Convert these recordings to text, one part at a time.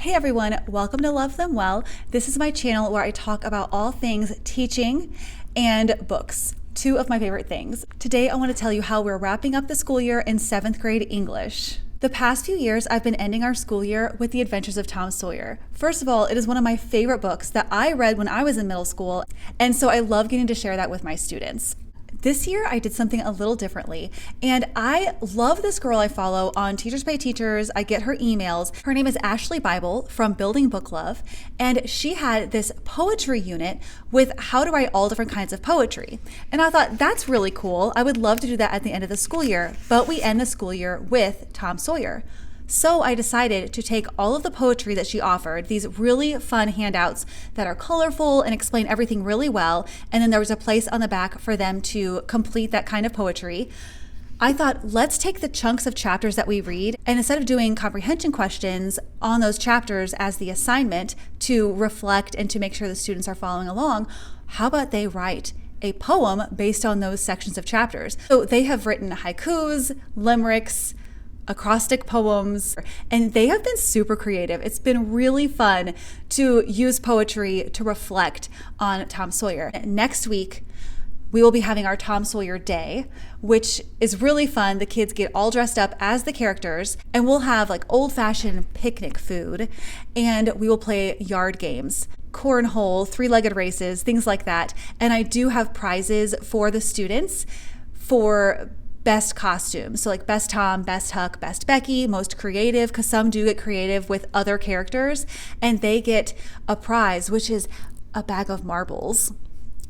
Hey everyone, welcome to Love Them Well. This is my channel where I talk about all things teaching and books, two of my favorite things. Today I want to tell you how we're wrapping up the school year in 7th grade English. The past few years, I've been ending our school year with The Adventures of Tom Sawyer. First of all, it is one of my favorite books that I read when I was in middle school, and so I love getting to share that with my students. This year, I did something a little differently, and I love this girl I follow on Teachers Pay Teachers. I get her emails. Her name is Ashley Bible from Building Book Love, and she had this poetry unit with how to write all different kinds of poetry. And I thought, that's really cool. I would love to do that at the end of the school year, but we end the school year with Tom Sawyer. So I decided to take all of the poetry that she offered, these really fun handouts that are colorful and explain everything really well, and then there was a place on the back for them to complete that kind of poetry. I thought, let's take the chunks of chapters that we read, and instead of doing comprehension questions on those chapters as the assignment to reflect and to make sure the students are following along, how about they write a poem based on those sections of chapters? So they have written haikus, limericks, acrostic poems, and they have been super creative. It's been really fun to use poetry to reflect on Tom Sawyer. Next week, we will be having our Tom Sawyer Day, which is really fun. The kids get all dressed up as the characters, and we'll have like old-fashioned picnic food, and we will play yard games, cornhole, three-legged races, things like that. And I do have prizes for the students for best costumes. So like best Tom, best Huck, best Becky, most creative, because some do get creative with other characters, and they get a prize, which is a bag of marbles,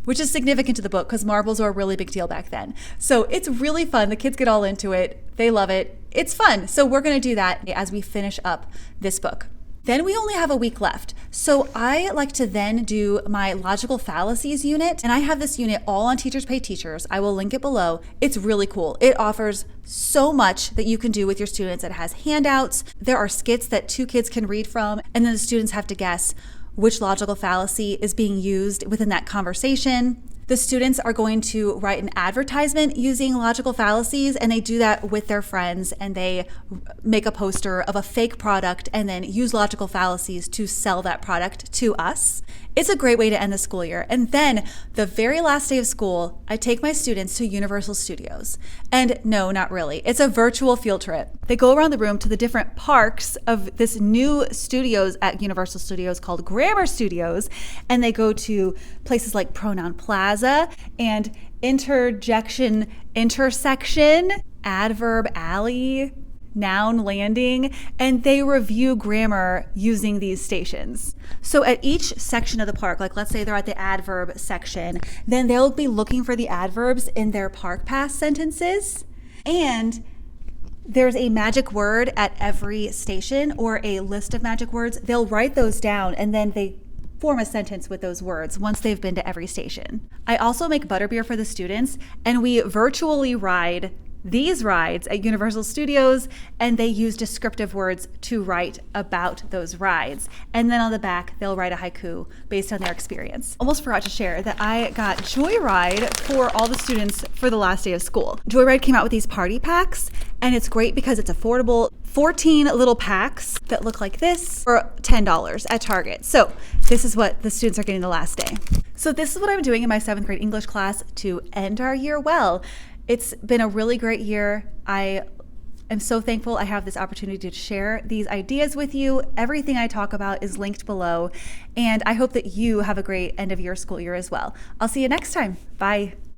which is significant to the book because marbles are a really big deal back then. So it's really fun. The kids get all into it. They love it. It's fun. So we're going to do that as we finish up this book. Then we only have a week left. So I like to then do my Logical Fallacies unit. And I have this unit all on Teachers Pay Teachers. I will link it below. It's really cool. It offers so much that you can do with your students. It has handouts. There are skits that 2 kids can read from. And then the students have to guess which logical fallacy is being used within that conversation. The students are going to write an advertisement using logical fallacies, and they do that with their friends, and they make a poster of a fake product and then use logical fallacies to sell that product to us. It's a great way to end the school year. And then the very last day of school, I take my students to Universal Studios. And no, not really. It's a virtual field trip. They go around the room to the different parks of this new studios at Universal Studios called Grammar Studios. And they go to places like Pronoun Plaza and Intersection, Adverb Alley, Noun Landing, and they review grammar using these stations. So at each section of the park, like let's say they're at the adverb section, then they'll be looking for the adverbs in their park pass sentences. And there's a magic word at every station or a list of magic words. They'll write those down and then they form a sentence with those words once they've been to every station. I also make butterbeer for the students, and we virtually ride these rides at Universal Studios, and they use descriptive words to write about those rides. And then on the back, they'll write a haiku based on their experience. Almost forgot to share that I got Joyride for all the students for the last day of school. Joyride came out with these party packs, and it's great because it's affordable. 14 little packs that look like this for $10 at Target. So this is what the students are getting the last day. So this is what I'm doing in my 7th grade English class to end our year well. It's been a really great year. I am so thankful I have this opportunity to share these ideas with you. Everything I talk about is linked below, and I hope that you have a great end of your school year as well. I'll see you next time. Bye.